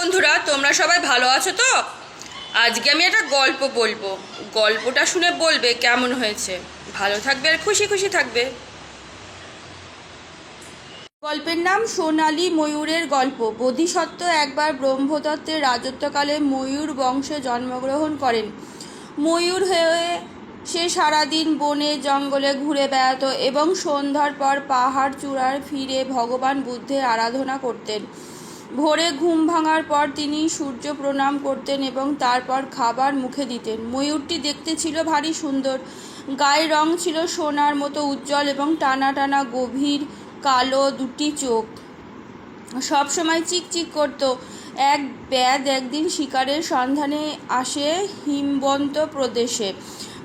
বন্ধুরা, তোমরা সবাই ভালো আছো তো? আজকে আমি একটা গল্প বলবো। গল্পটা শুনে বলবে কেমন হয়েছে। ভালো থাকবে আর খুশি খুশি থাকবে। গল্পের নাম সোনালী ময়ূরের গল্প। বোধিসত্ত্ব একবার ব্রহ্মদত্তের রাজত্বকালে ময়ূর বংশে জন্মগ্রহণ করেন। ময়ূর হয়ে সে সারাদিন বনে জঙ্গলে ঘুরে বেড়াতো এবং সন্ধ্যার পর পাহাড় চূড়ায় ফিরে ভগবান বুদ্ধের আরাধনা করতেন। ভোরে ঘুম ভাঙার পর তিনি সূর্য প্রণাম করতেন এবং তারপর খাবার মুখে দিতেন। ময়ূরটি দেখতে ছিল ভারী সুন্দর। গায়ের রং ছিল সোনার মতো উজ্জ্বল এবং টানা টানা গভীর কালো দুটি চোখ সবসময় চিকচিক করত। এক ব্যাধ একদিন শিকারের সন্ধানে আসে হিমবন্ত প্রদেশে।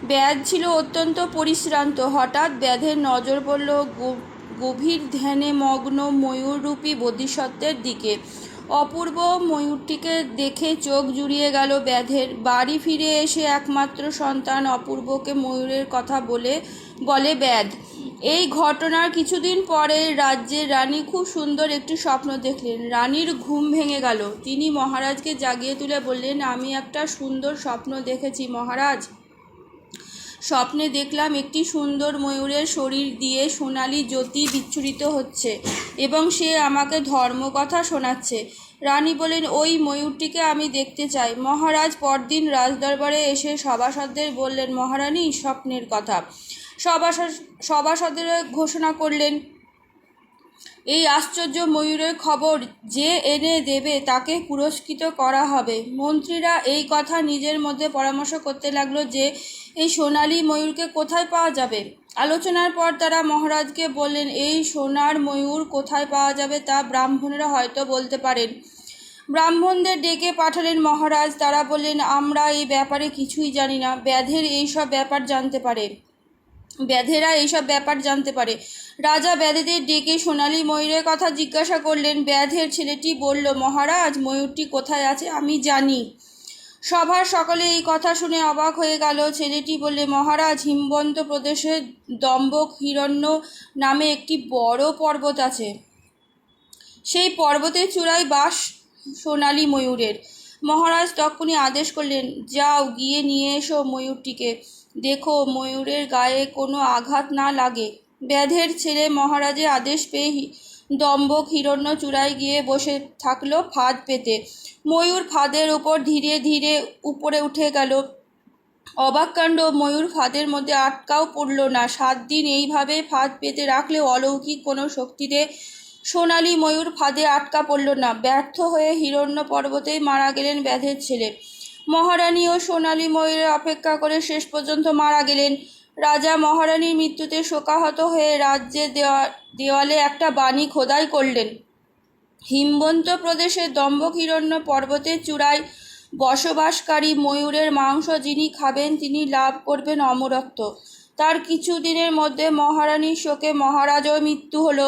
ব্যাধ ছিল অত্যন্ত পরিশ্রান্ত। হঠাৎ ব্যাধের নজর পড়ল গভীর ধ্যানে মগ্ন ময়ূররূপী বোধিসত্ত্বের দিকে। অপূর্ব ময়ূরটিকে দেখে চোখ জুড়িয়ে গেল ব্যাধের। বাড়ি ফিরে এসে একমাত্র সন্তান অপূর্বকে ময়ূরের কথা বলে ব্যাধ। এই ঘটনার কিছুদিন পরে রাজ্যের রানী খুব সুন্দর একটি স্বপ্ন দেখলেন। রানীর ঘুম ভেঙে গেল। তিনি মহারাজকে জাগিয়ে তুলে বললেন, আমি একটা সুন্দর স্বপ্ন দেখেছি মহারাজ। স্বপ্নে দেখলাম একটি সুন্দর ময়ূরের শরীর দিয়ে সোনালি জ্যোতি বিচ্ছুরিত হচ্ছে এবং সে আমাকে ধর্মকথা শোনাচ্ছে। রানী বলেন, ওই ময়ূরটিকে আমি দেখতে চাই। মহারাজ পরদিন রাজদরবারে এসে সভাসদদের বললেন, মহারানী স্বপ্নের কথা। সভাসদেরা ঘোষণা করলেন, এই আশ্চর্য ময়ূরের খবর যে এনে দেবে তাকে পুরস্কৃত করা হবে। মন্ত্রীরা এই কথা নিজের মধ্যে পরামর্শ করতে লাগলো যে এই সোনালী ময়ূরকে কোথায় পাওয়া যাবে। আলোচনার পর তারা মহারাজকে বললেন, এই সোনার ময়ূর কোথায় পাওয়া যাবে তা ব্রাহ্মণেরা হয়তো বলতে পারেন। ব্রাহ্মণদের ডেকে পাঠালেন মহারাজ। তারা বললেন, আমরা এই ব্যাপারে কিছুই জানি না। ব্যাধেরা এইসব ব্যাপার জানতে পারে। রাজা ব্যাধেদের ডেকে সোনালী ময়ূরের কথা জিজ্ঞাসা করলেন। ব্যাধের ছেলেটি বলল, মহারাজ ময়ূরটি কোথায় আছে আমি জানি। সভার সকলে এই কথা শুনে অবাক হয়ে গেল। ছেলেটি বললে, মহারাজ হিমবন্ত প্রদেশে দম্বক হিরণ্য নামে একটি বড় পর্বত আছে। সেই পর্বতের চূড়ায় বাস সোনালী ময়ূরের। মহারাজ তখনই আদেশ করলেন, যাও গিয়ে নিয়ে এসো ময়ূরটিকে। দেখো ময়ূরের গায়ে কোনো আঘাত না লাগে। ব্যাধের ছেলে মহারাজের আদেশ পেয়ে দম্বক হিরণ্য চূড়ায় গিয়ে বসে থাকলো ফাঁদ পেতে। ময়ূর ফাঁদের উপর ধীরে ধীরে উপরে উঠে গেল। অবাক কাণ্ড, ময়ূর ফাঁদের মধ্যে আটকাও পড়ল না। 7 দিন এইভাবে ফাঁদ পেতে রাখলেও অলৌকিক কোনো শক্তিতে সোনালী ময়ূর ফাঁদে আটকা পড়ল না। ব্যর্থ হয়ে হিরণ্য পর্বতেই মারা গেলেন ব্যাধের ছেলে। মহারানীও সোনালী ময়ূরের অপেক্ষা করে শেষ পর্যন্ত মারা গেলেন। রাজা মহারানীর মৃত্যুতে শোকাহত হয়ে রাজ্যের দেওয়ালে একটা বাণী খোদাই করলেন, হিমবন্ত প্রদেশের দম্বক হিরণ্য পর্বতের চূড়ায় বসবাসকারী ময়ূরের মাংস যিনি খাবেন তিনি লাভ করবেন অমরত্ব। তার কিছুদিনের মধ্যে মহারানীর শোকে মহারাজও মৃত্যু হলো।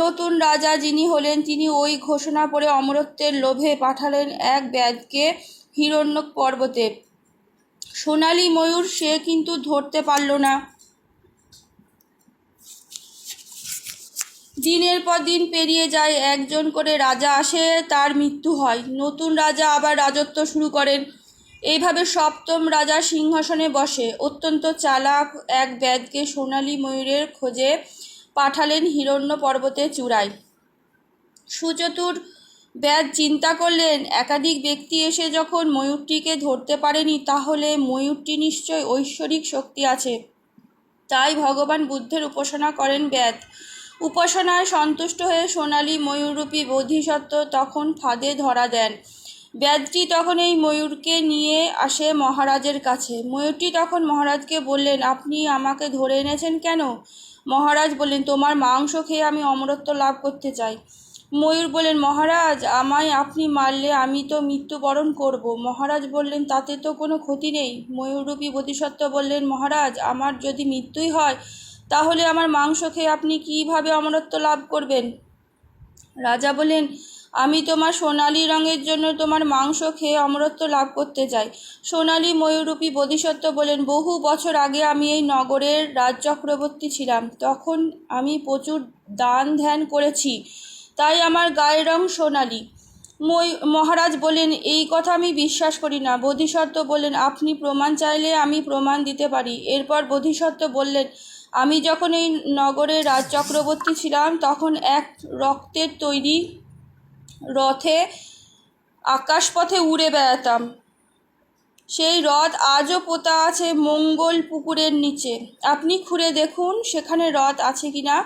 নতুন রাজা যিনি হলেন তিনি ওই ঘোষণা পড়ে অমরত্বের লোভে পাঠালেন এক ব্যাধকে হিরণ্যক পর্বতে। সোনালী ময়ূর সে কিন্তু ধরতে পারল না। দিনের পর দিন পেরিয়ে যায়, একজন করে রাজা আসে, তার মৃত্যু হয়। নতুন রাজা আবার রাজত্ব শুরু করেন। এইভাবে 7ম রাজা সিংহাসনে বসে। অত্যন্ত চালাক এক ব্যাধকে সোনালী ময়ূরের খোঁজে পাঠালেন হিরণ্য পর্বতের চূড়ায়। সুচতুর ব্যাধ চিন্তা করলেন, একাধিক ব্যক্তি এসে যখন ময়ূরটিকে ধরতে পারেনি তাহলে ময়ূরটি নিশ্চয় ঐশ্বরিক শক্তি আছে। তাই ভগবান বুদ্ধের উপাসনা করেন ব্যাধ। উপাসনায় সন্তুষ্ট হয়ে সোনালী ময়ূররূপী বোধিসত্ত্ব তখন ফাঁদে ধরা দেন। ব্যাধটি তখন এই ময়ূরকে নিয়ে আসে মহারাজের কাছে। ময়ূরটি তখন মহারাজকে বললেন, আপনি আমাকে ধরে এনেছেন কেন? মহারাজ বললেন, তোমার মাংস খেয়ে আমি অমরত্ব লাভ করতে চাই। ময়ূর বললেন, মহারাজ আমায় আপনি মারলে আমি তো মৃত্যুবরণ করব। মহারাজ বললেন, তাতে তো কোনো ক্ষতি নেই। ময়ূররূপী বোধিসত্ত্ব বললেন, মহারাজ আমার যদি মৃত্যুই হয় তাহলে আমার মাংস খেয়ে আপনি কীভাবে অমরত্ব লাভ করবেন? রাজা বললেন, আমি তোমার সোনালী রঙের জন্য তোমার মাংস খেয়ে অমরত্ব লাভ করতে চাই। সোনালী ময়ূররূপী বোধিসত্ত্ব বলেন, বহু বছর আগে আমি এই নগরের রাজচক্রবর্তী ছিলাম। তখন আমি প্রচুর দান ধ্যান করেছি, তাই আমার গায়ের রং সোনালী। মহারাজ বললেন, এই কথা আমি বিশ্বাস করি না। বোধিসত্ত্ব বললেন, আপনি প্রমাণ চাইলে আমি প্রমাণ দিতে পারি। এরপর বোধিসত্ত্ব বললেন, আমি যখন এই নগরের রাজচক্রবর্তী ছিলাম তখন এক রক্তের তৈরি রথে আকাশপথে উড়ে বেড়াতাম। সেই রথ আজও পোতা আছে মঙ্গল পুকুরের নিচে। আপনি খুঁড়ে দেখুন সেখানে রথ আছে কিনা।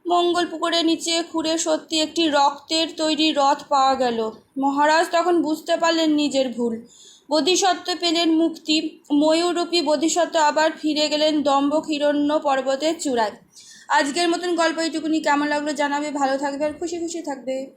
মঙ্গল পুকুরের নিচে খুঁড়ে সত্যি একটি রক্তের তৈরি রথ পাওয়া গেল। মহারাজ তখন বুঝতে পারলেন নিজের ভুল। বোধিসত্ত্ব পেলেন মুক্তি। ময়ূররূপী বোধিসত্ত্ব আবার ফিরে গেলেন দম্ভহিরণ্য পর্বতের চূড়ায়। আজকের মতন গল্প এইটুকুনি। কেমন লাগলো জানাবে। ভালো থাকবে আর খুশি খুশি থাকবে।